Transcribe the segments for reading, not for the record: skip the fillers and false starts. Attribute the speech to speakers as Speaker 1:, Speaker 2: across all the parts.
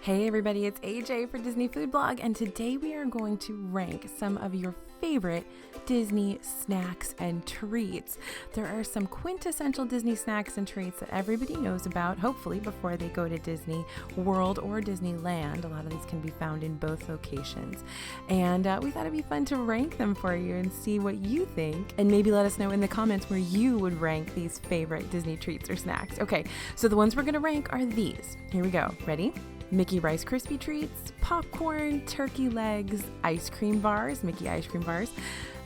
Speaker 1: Hey everybody, it's AJ for Disney Food Blog, and today we are going to rank some of your favorite Disney snacks and treats. There are some quintessential Disney snacks and treats that everybody knows about, hopefully before they go to Disney World or Disneyland. A lot of these can be found in both locations. And we thought it'd be fun to rank them for you and see what you think. And maybe let us know in the comments where you would rank these favorite Disney treats or snacks. Okay, so the ones we're gonna rank are these. Here we go. Ready? Mickey Rice Krispy treats, popcorn, turkey legs, ice cream bars, Mickey ice cream bars,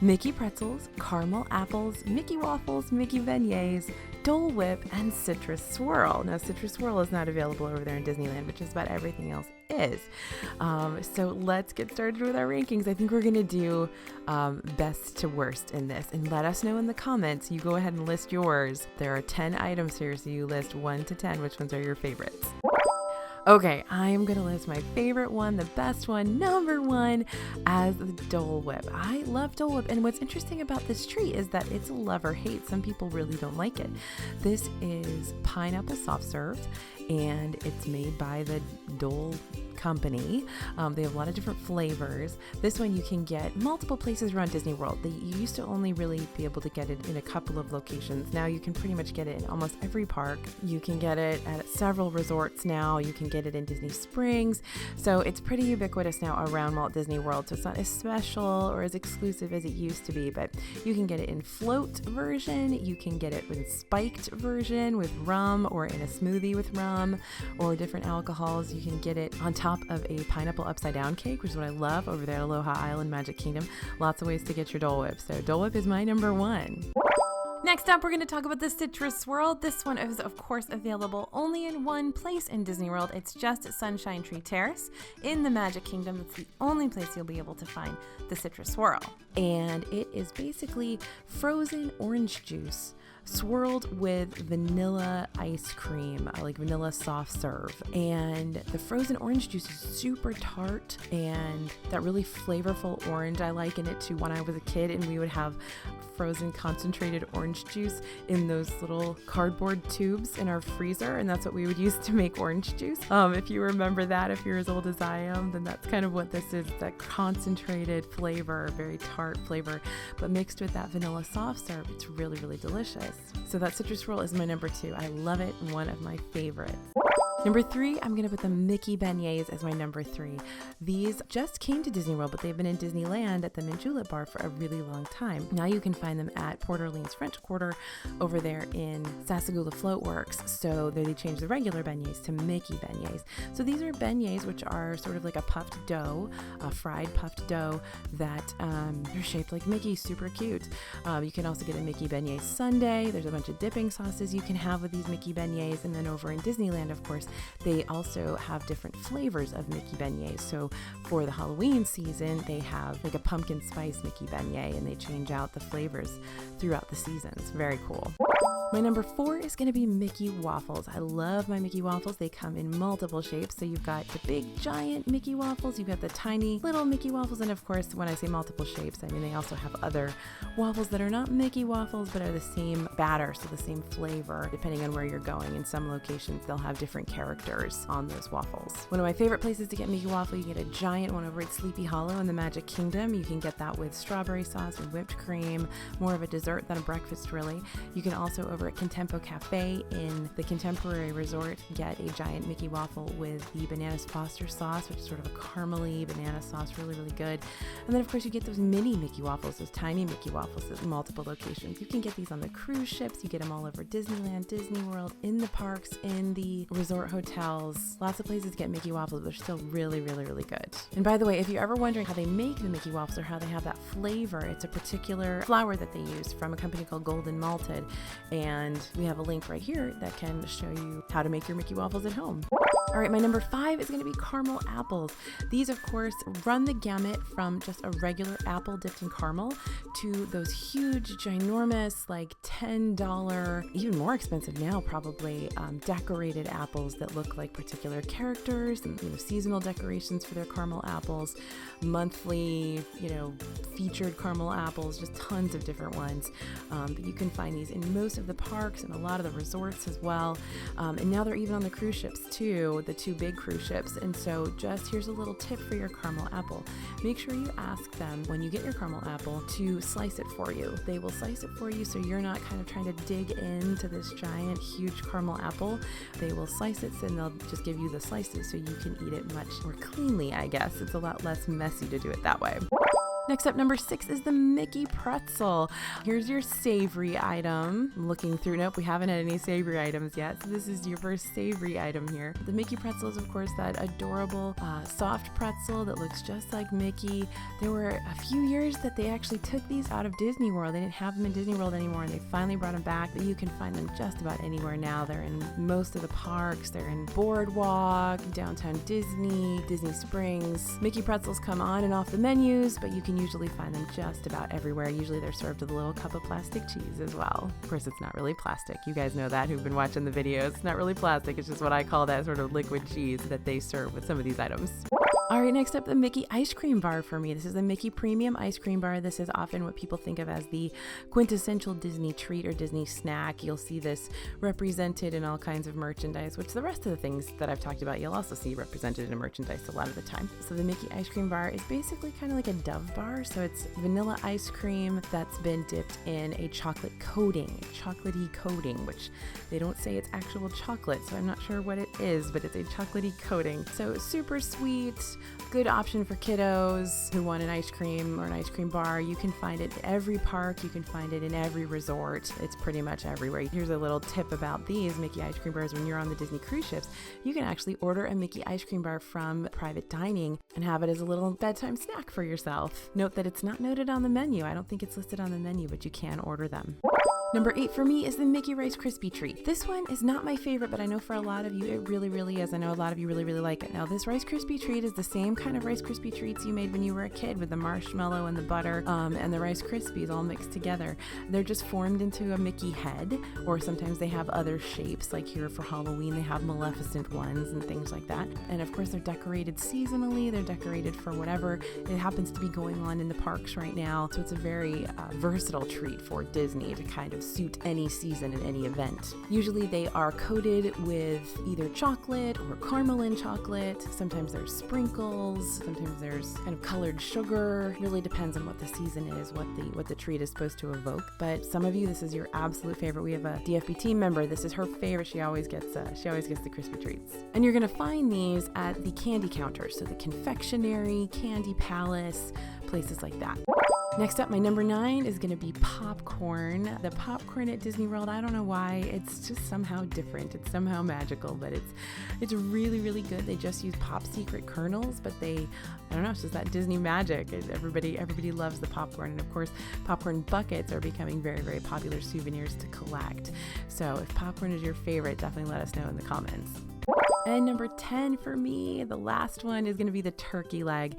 Speaker 1: Mickey pretzels, caramel apples, Mickey waffles, Mickey beignets, Dole Whip, and Citrus Swirl. Now, Citrus Swirl is not available over there in Disneyland, but just about everything else is. So let's get started with our rankings. I think we're going to do best to worst in this, and let us know in the comments. You go ahead and list yours. There are 10 items here, so you list 1 to 10. Which ones are your favorites? Okay, I am going to list my favorite one, the best one, number one, as the Dole Whip. I love Dole Whip, and what's interesting about this treat is that it's a love or hate. Some people really don't like it. This is pineapple soft serve, and it's made by the Dole company. They have a lot of different flavors. This one you can get multiple places around Disney World. You used to only really be able to get it in a couple of locations. Now you can pretty much get it in almost every park. You can get it at several resorts now. You can get it in Disney Springs. So it's pretty ubiquitous now around Walt Disney World. So it's not as special or as exclusive as it used to be, but you can get it in float version. You can get it in spiked version with rum, or in a smoothie with rum, or different alcohols. You can get it on top of a pineapple upside down cake, which is what I love over there at Aloha Island Magic Kingdom. Lots of ways to get your Dole Whip. So Dole Whip is my number one. Next up, we're going to talk about the Citrus Swirl. This one is, of course, available only in one place in Disney World. It's just at Sunshine Tree Terrace in the Magic Kingdom. It's the only place you'll be able to find the Citrus Swirl. And it is basically frozen orange juice swirled with vanilla ice cream, like vanilla soft serve. And the frozen orange juice is super tart and that really flavorful orange. I liken it to when I was a kid and we would have frozen concentrated orange juice in those little cardboard tubes in our freezer, and that's what we would use to make orange juice. If you remember that, if you're as old as I am, then that's kind of what this is, that concentrated flavor, very tart flavor, but mixed with that vanilla soft serve. It's really, really delicious. So that Citrus Swirl is my number 2. I love it, one of my favorites. Number 3, I'm going to put the Mickey beignets as my number 3. These just came to Disney World, but they've been in Disneyland at the Mint Julep Bar for a really long time. Now you can find them at Port Orleans French Quarter over there in Sassagoula Floatworks. So they changed the regular beignets to Mickey beignets. So these are beignets which are sort of like a puffed dough, a fried puffed dough that are shaped like Mickey, super cute. You can also get a Mickey beignet sundae. There's a bunch of dipping sauces you can have with these Mickey beignets. And then over in Disneyland, of course, they also have different flavors of Mickey beignets. So for the Halloween season, they have like a pumpkin spice Mickey beignet, and they change out the flavors throughout the seasons. Very cool. My number 4 is going to be Mickey waffles. I love my Mickey waffles. They come in multiple shapes. So you've got the big giant Mickey waffles, you've got the tiny little Mickey waffles, and of course, when I say multiple shapes, I mean they also have other waffles that are not Mickey waffles, but are the same batter, so the same flavor, depending on where you're going. In some locations, they'll have different characters on those waffles. One of my favorite places to get Mickey waffle, you get a giant one over at Sleepy Hollow in the Magic Kingdom. You can get that with strawberry sauce and whipped cream, more of a dessert than a breakfast, really. You can also, over at Contempo Cafe in the Contemporary Resort, get a giant Mickey waffle with the Banana Foster sauce, which is sort of a caramely banana sauce, really, really good. And then, of course, you get those mini Mickey waffles, those tiny Mickey waffles at multiple locations. You can get these on the cruise ships. You get them all over Disneyland, Disney World, in the parks, in the resort hotels. Lots of places get Mickey waffles. They're still really, really, really good. And by the way, if you're ever wondering how they make the Mickey waffles or how they have that flavor, it's a particular flour that they use from a company called Golden Malted. And we have a link right here that can show you how to make your Mickey waffles at home. All right, my number 5 is going to be caramel apples. These, of course, run the gamut from just a regular apple dipped in caramel to those huge, ginormous, like $10, even more expensive now probably, decorated apples that look like particular characters, and, seasonal decorations for their caramel apples, monthly, featured caramel apples, just tons of different ones. But you can find these in most of the parks and a lot of the resorts as well. And now they're even on the cruise ships too. below the 2 big cruise ships. And so just here's a little tip for your caramel apple. Make sure you ask them when you get your caramel apple to slice it for you. They will slice it for you so you're not kind of trying to dig into this giant, huge caramel apple. They will slice it and they'll just give you the slices so you can eat it much more cleanly, I guess. It's a lot less messy to do it that way. Next up, number 6 is the Mickey Pretzel. Here's your savory item. I'm looking through, nope, we haven't had any savory items yet. So this is your first savory item here. The Mickey Pretzel is, of course, that adorable soft pretzel that looks just like Mickey. There were a few years that they actually took these out of Disney World. They didn't have them in Disney World anymore, and they finally brought them back. But you can find them just about anywhere now. They're in most of the parks. They're in Boardwalk, Downtown Disney, Disney Springs. Mickey Pretzels come on and off the menus, but you can usually find them just about everywhere. Usually they're served with a little cup of plastic cheese as well. Of course, it's not really plastic. You guys know that who've been watching the videos. It's not really plastic. It's just what I call that sort of liquid cheese that they serve with some of these items. All right, next up, the Mickey ice cream bar for me. This is the Mickey Premium Ice Cream Bar. This is often what people think of as the quintessential Disney treat or Disney snack. You'll see this represented in all kinds of merchandise, which the rest of the things that I've talked about, you'll also see represented in merchandise a lot of the time. So the Mickey ice cream bar is basically kind of like a Dove bar. So it's vanilla ice cream that's been dipped in a chocolate coating, chocolatey coating, which they don't say it's actual chocolate. So I'm not sure what it is, but it's a chocolatey coating. So it's super sweet. Good option for kiddos who want an ice cream or an ice cream bar. You can find it at every park. You can find it in every resort. It's pretty much everywhere. Here's a little tip about these Mickey ice cream bars. When you're on the Disney cruise ships, you can actually order a Mickey ice cream bar from private dining and have it as a little bedtime snack for yourself. Note that it's not noted on the menu. I don't think it's listed on the menu, but you can order them. Number 8 for me is the Mickey Rice Krispie treat. This one is not my favorite, but I know for a lot of you it really, really is. I know a lot of you really, really like it. Now, this Rice Krispie treat is the same kind of Rice Krispie treats you made when you were a kid with the marshmallow and the butter and the Rice Krispies all mixed together. They're just formed into a Mickey head, or sometimes they have other shapes, like here for Halloween they have Maleficent ones and things like that. And of course they're decorated seasonally. They're decorated for whatever it happens to be going on in the parks right now. So it's a very versatile treat for Disney to kind of suit any season and any event. Usually they are coated with either chocolate or caramel in chocolate. Sometimes there's sprinkles. Sometimes there's kind of colored sugar. Really depends on what the season is, what the treat is supposed to evoke. But some of you, this is your absolute favorite. We have a DFB team member. This is her favorite. She always gets the Krispy treats. And you're gonna find these at the candy counters, so the confectionery, Candy Palace, places like that. Next up, my number 9 is going to be popcorn. The popcorn at Disney World, I don't know why, it's just somehow different. It's somehow magical, but it's really, really good. They just use Pop Secret kernels, but I don't know, it's just that Disney magic. Everybody loves the popcorn. And of course, popcorn buckets are becoming very, very popular souvenirs to collect. So if popcorn is your favorite, definitely let us know in the comments. And number 10 for me, the last one, is going to be the turkey leg.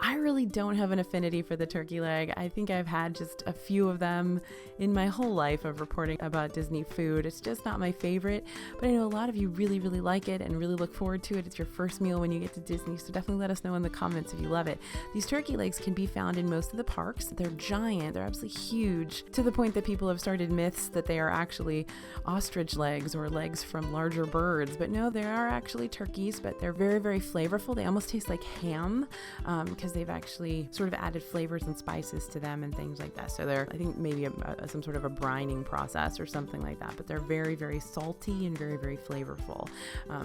Speaker 1: I really don't have an affinity for the turkey leg. I think I've had just a few of them in my whole life of reporting about Disney food. It's just not my favorite, but I know a lot of you really, really like it and really look forward to it. It's your first meal when you get to Disney, so definitely let us know in the comments if you love it. These turkey legs can be found in most of the parks. They're giant. They're absolutely huge, to the point that people have started myths that they are actually ostrich legs or legs from larger birds. But no, they are actually turkeys, but they're very, very flavorful. They almost taste like ham because they've actually sort of added flavors and spices to them and things like that. So they're, I think, maybe some sort of a brining process or something like that, but they're very, very salty and very, very flavorful.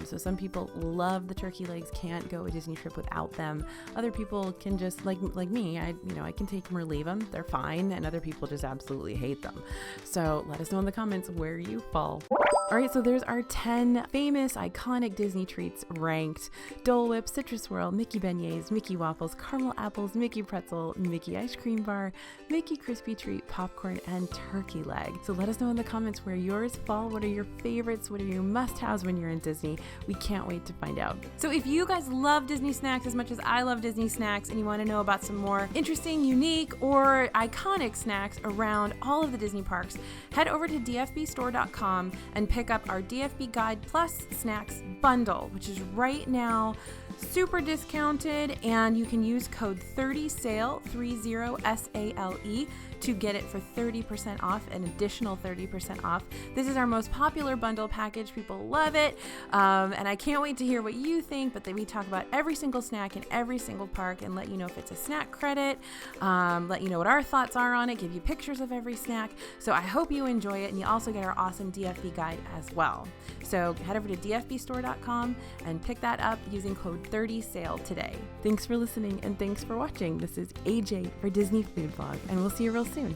Speaker 1: So some people love the turkey legs, can't go a Disney trip without them. Other people can just, like me, I can take them or leave them. They're fine. And other people just absolutely hate them. So let us know in the comments where you fall. All right, so there's our 10 famous, iconic Disney treats ranked: Dole Whip, Citrus Swirl, Mickey Beignets, Mickey Waffles, Caramel Apples, Mickey Pretzel, Mickey Ice Cream Bar, Mickey Krispy Treat, Popcorn, and Turkey Leg. So let us know in the comments where yours fall. What are your favorites? What are your must-haves when you're in Disney? We can't wait to find out. So if you guys love Disney snacks as much as I love Disney snacks, and you want to know about some more interesting, unique, or iconic snacks around all of the Disney parks, head over to dfbstore.com and pick up our DFB Guide Plus Snacks Bundle, which is right now super discounted, and you can use code 30SALE, 30SALE, to get it for 30% off, an additional 30% off. This is our most popular bundle package. People love it. And I can't wait to hear what you think, but then we talk about every single snack in every single park and let you know if it's a snack credit, let you know what our thoughts are on it, give you pictures of every snack. So I hope you enjoy it, and you also get our awesome DFB guide as well. So head over to dfbstore.com and pick that up using code 30SALE today. Thanks for listening and thanks for watching. This is AJ for Disney Food Blog, and we'll see you real soon.